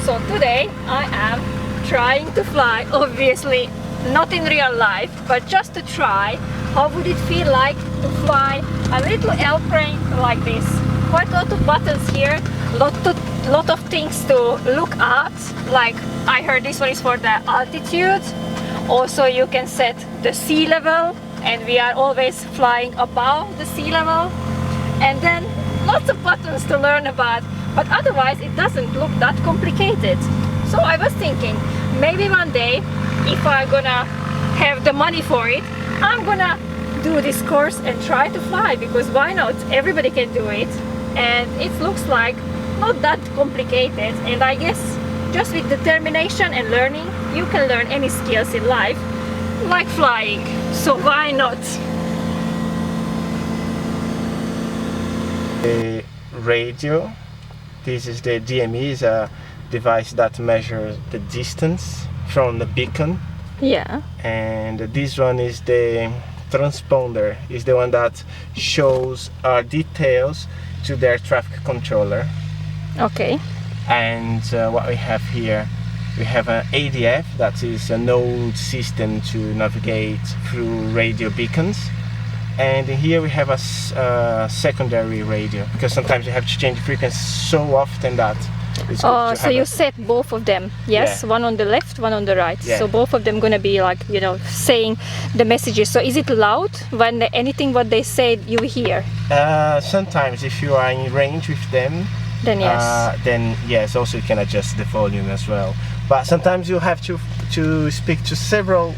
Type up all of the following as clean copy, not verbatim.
So today I am trying to fly, obviously not in real life, but just to try how would it feel like to fly a little airplane like this. Quite a lot of buttons here, lot of things to look at, like I heard this one is for the altitude. Also you can set the sea level, and we are always flying above the sea level, and then lots of buttons to learn about, but otherwise it doesn't look that complicated. So I was thinking maybe one day, if I'm gonna have the money for it, I'm gonna do this course and try to fly, because why not? Everybody can do it, and it looks like not that complicated, and I guess just with determination and learning you can learn any skills in life, like flying, so why not? The radio, this is the DME, is a device that measures the distance from the beacon. Yeah. And this one is the transponder, is the one that shows details to their traffic controller. Okay. And what we have here, we have an ADF, that is a node system to navigate through radio beacons. And here we have a secondary radio, because sometimes you have to change the frequency so often that it's good to so you set both of them, yes? Yeah. One on the left, one on the right. Yeah. So both of them gonna be like, you know, saying the messages. So is it loud when anything what they say you hear? Sometimes if you are in range with them, Then yes. Also you can adjust the volume as well. But sometimes you have to speak to several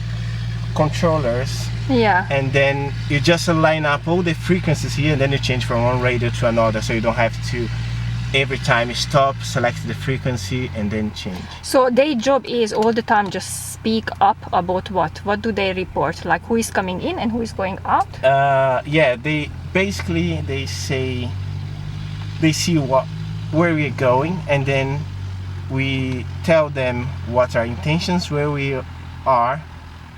controllers. Yeah. And then you just line up all the frequencies here, and then you change from one radio to another, so you don't have to every time you stop, select the frequency and then change. So their job is all the time just speak up about what? What do they report? Like who is coming in and who is going out? Yeah, they basically say they see where we're going, and then we tell them what our intentions, where we are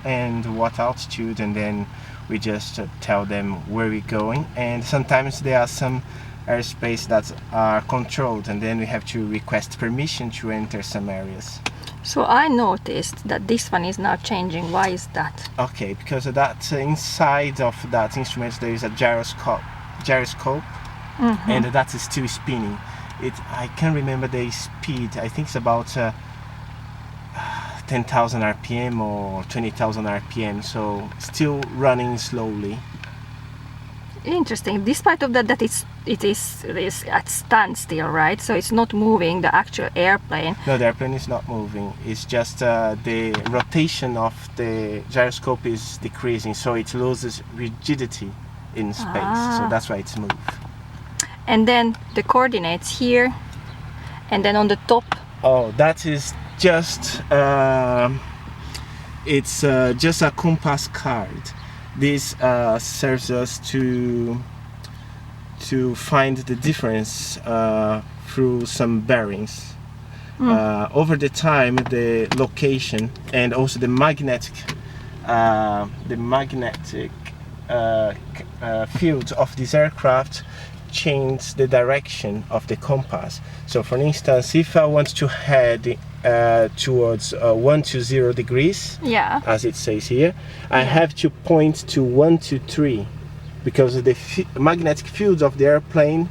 and what altitude, and then we just tell them where we're going. And sometimes there are some airspace that are controlled, and then we have to request permission to enter some areas. So I noticed that this one is now changing. Why is that? Okay, because of that, inside of that instrument there is a gyroscope, and that is still spinning. I can't remember the speed. I think it's about 10,000 RPM or 20,000 RPM, so still running slowly. Interesting. Despite of that it is at standstill, right? So it's not moving, the actual airplane. No, the airplane is not moving. It's just the rotation of the gyroscope is decreasing, so it loses rigidity in space. So that's why it's moved. And then the coordinates here, and then on the top. Oh, that is just it's just a compass card. This serves us to find the difference through some bearings. Over the time, the location and also the magnetic field of this aircraft change the direction of the compass. So for instance, if I want to head towards 120 degrees, yeah, as it says here, I have to point to 123, because the magnetic field of the airplane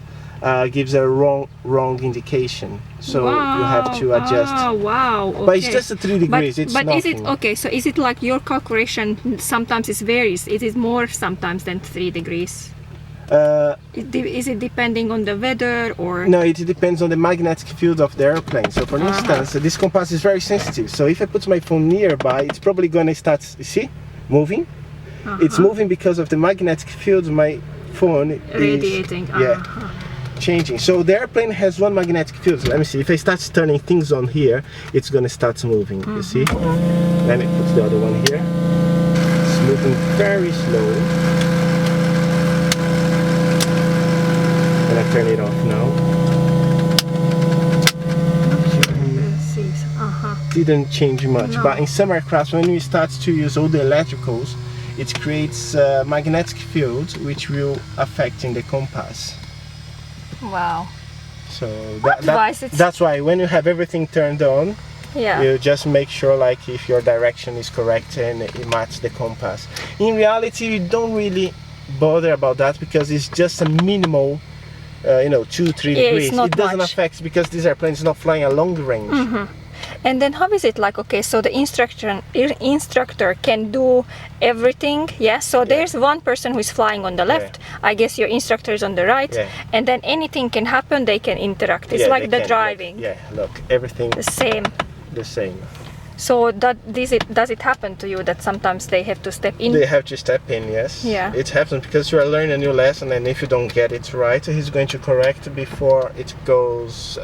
gives a wrong indication. So you have to adjust. Oh wow! Okay. But it's just 3 degrees. It's nothing. Is it okay? So is it like your calculation? Sometimes it varies. It is more sometimes than 3 degrees. Is it depending on the weather, or? No, it depends on the magnetic field of the airplane. So for instance, this compass is very sensitive. So if I put my phone nearby, it's probably going to start, you see, moving. It's moving because of the magnetic field my phone radiating. is changing. So the airplane has one magnetic field. So let me see. If I start turning things on here, it's going to start moving. You see? Let me put the other one here. It's moving very slow. And I turn it off now. Didn't change much, but in some aircraft, when we start to use all the electricals, it creates a magnetic field which will affect in the compass. Wow. So Otherwise it's- that's why when you have everything turned on, Yeah. you just make sure like if your direction is correct and it matches the compass. In reality, you don't really bother about that because it's just a minimal, 2-3 Yeah, it's degrees. not It doesn't much. affect because these airplanes are not flying a long range. And then how is it like, okay, so the instructor can do everything, yeah? So there's one person who is flying on the left, I guess your instructor is on the right, and then anything can happen, they can interact. It's like the driving. Look, everything The same. the same. So does it happen to you that sometimes they have to step in? They have to step in, yes. Yeah. It happens because you are learning a new lesson, and if you don't get it right, he's going to correct before it goes,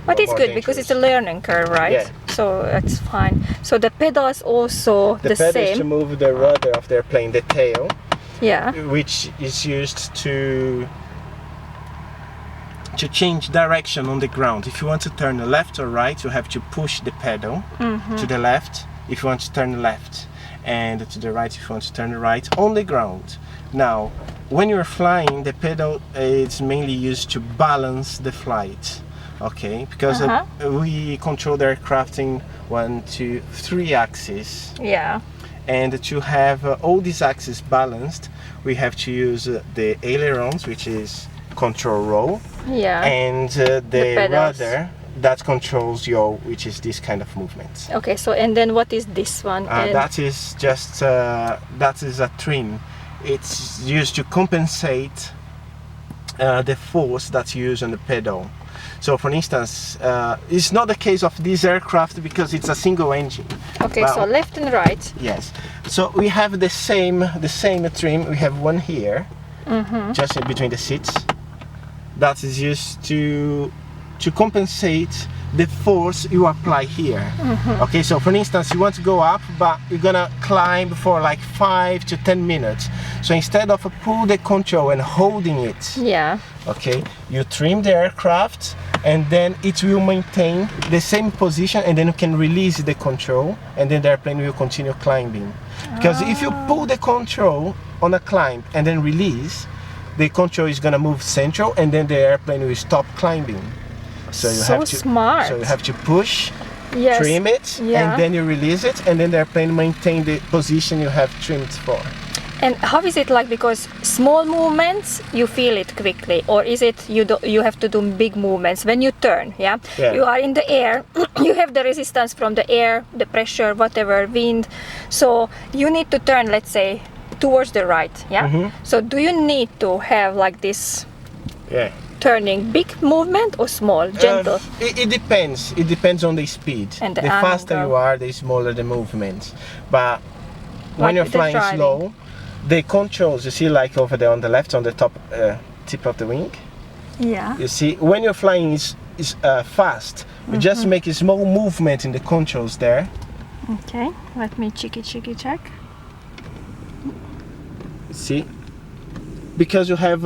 But it's more good because it's a learning curve, right? Yeah. So that's fine. So the pedal is also the pedal same. is to move the rudder of the airplane, the tail, Yeah. which is used to change direction on the ground. If you want to turn left or right, you have to push the pedal to the left if you want to turn left, and to the right if you want to turn right on the ground. Now, when you're flying, the pedal is mainly used to balance the flight. Okay, because we control the aircraft in 1, 2, 3 axes. Yeah. And to have all these axes balanced, we have to use the ailerons, which is control roll, and the rudder that controls yaw, which is this kind of movement. Okay, so and then what is this one? That is just that is a trim. It's used to compensate the force that's used on the pedal. So for instance, it's not the case of this aircraft because it's a single engine. Okay, so left and right. Yes. So we have the same trim. We have one here, just in between the seats. That is used to compensate the force you apply here. Okay, so for instance, you want to go up, but you're gonna climb for like 5 to 10 minutes. So instead of pull the control and holding it, okay, you trim the aircraft, and then it will maintain the same position, and then you can release the control, and then the airplane will continue climbing. Because if you pull the control on a climb and then release, the control is gonna move central, and then the airplane will stop climbing. So you have to smart. So you have to push, Yes. trim it, and then you release it, and then the airplane maintain the position you have trimmed for. And how is it like, because small movements you feel it quickly, or is it you have to do big movements when you turn? Yeah. You are in the air, you have the resistance from the air, the pressure, whatever, wind. So you need to turn, let's say, towards the right. Yeah. So do you need to have like this? Turning big movement or small, gentle? It depends. It depends on the speed. And the faster you are, the smaller the movement. But when you're flying slow, the controls, you see, like over there on the left, on the top tip of the wing. Yeah. You see, when you're flying is fast, you just make a small movement in the controls there. Okay. Let me check. See, because you have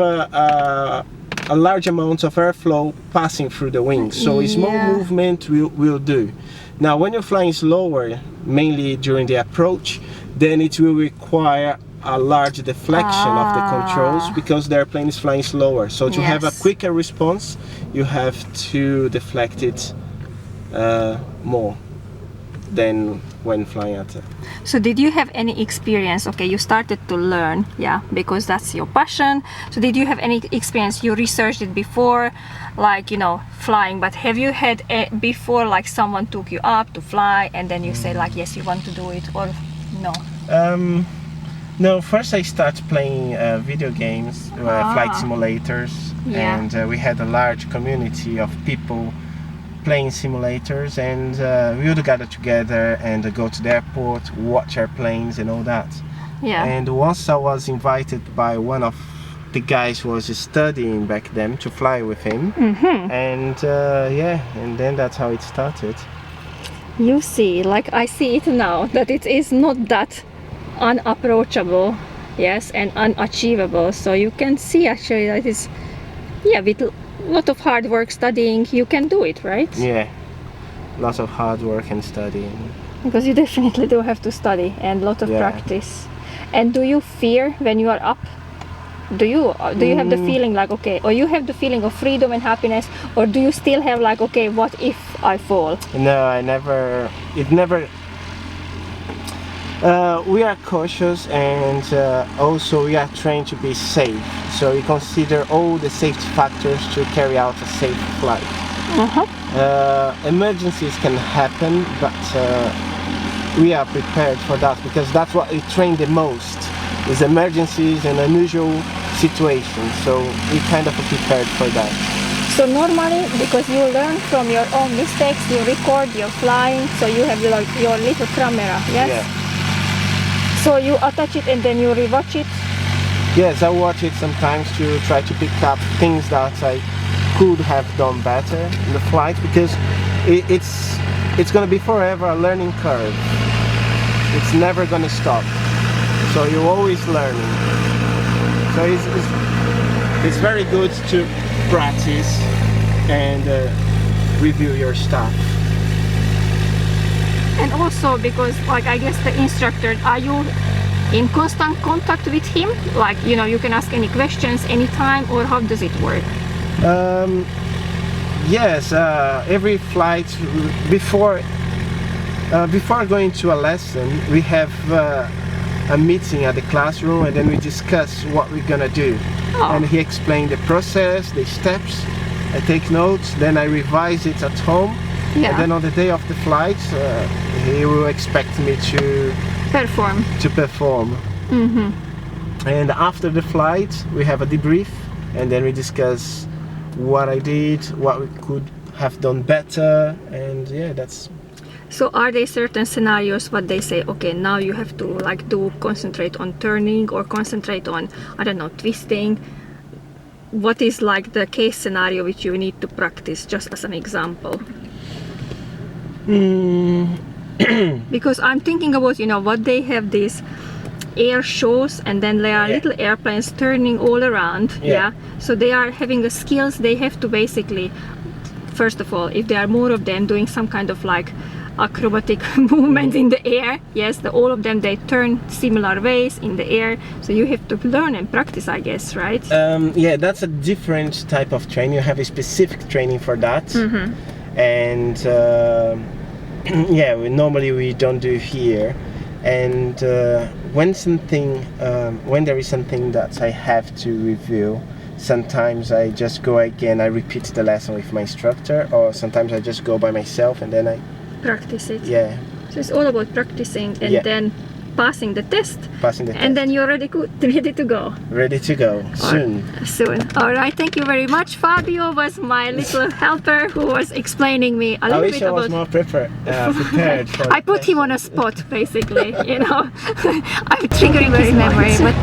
a large amount of airflow passing through the wings, so a small movement will do. Now when you're flying slower, mainly during the approach, then it will require a large deflection of the controls because the airplane is flying slower. So to have a quicker response, you have to deflect it more than when flying at it. So did you have any experience? Okay, you started to learn, because that's your passion. So did you have any experience? You researched it before, like, flying, but have you had before, like, someone took you up to fly and then you say like, yes, you want to do it, or no? No, first I started playing video games, flight simulators, and we had a large community of people playing simulators, and we would gather together and go to the airport, watch airplanes and all that. And once I was invited by one of the guys who was studying back then to fly with him, and and then that's how it started. You see, like I see it now, that it is not that unapproachable, and unachievable. So you can see actually that is, with a lot of hard work, studying, you can do it, right? Yeah, lots of hard work and studying. Because you definitely do have to study and a lot of practice. And do you fear when you are up? do you have the feeling like, okay, or you have the feeling of freedom and happiness, or do you still have like, okay, what if I fall? No, I never. It never. We are cautious, and also we are trained to be safe. So we consider all the safety factors to carry out a safe flight. Emergencies can happen, but we are prepared for that, because that's what we train the most, is emergencies and unusual situations. So we kind of are prepared for that. So normally, because you learn from your own mistakes, you record your flying, so you have your little camera, yes? Yeah. So you attach it and then you rewatch it? Yes, I watch it sometimes to try to pick up things that I could have done better in the flight, because it's going to be forever a learning curve. It's never going to stop. So you're always learning. So it's very good to practice and review your stuff. And also because, like, I guess the instructor, are you in constant contact with him? Like, you know, you can ask any questions anytime, or how does it work? Yes, every flight before going to a lesson, we have a meeting at the classroom, and then we discuss what we're gonna do. And he explained the process, the steps. I take notes, then I revise it at home. Yeah. And then on the day of the flight, he will expect me to Perform. And after the flight, we have a debrief, and then we discuss what I did, what we could have done better, and yeah, that's. So are there certain scenarios what they say, okay, now you have to like concentrate on turning, or concentrate on, I don't know, twisting? What is like the case scenario which you need to practice, just as an example? Because I'm thinking about, you know, what they have these air shows, and then there are little airplanes turning all around. So they are having the skills. They have to basically, first of all, if there are more of them doing some kind of like acrobatic movement in the air, yes, all of them, they turn similar ways in the air, so you have to learn and practice, I guess, right? Yeah, that's a different type of training. You have a specific training for that. And yeah, normally we don't do here. And when there is something that I have to review, sometimes I just go again, I repeat the lesson with my instructor, or sometimes I just go by myself and then I practice it. Yeah. So it's all about practicing and then passing the test. And then you're ready to go. Ready to go soon. All right. Thank you very much. Fabio was my little helper who was explaining me a little bit about. I wish I was more prepared for I put him on a spot, basically. You know, I'm triggering his memory, but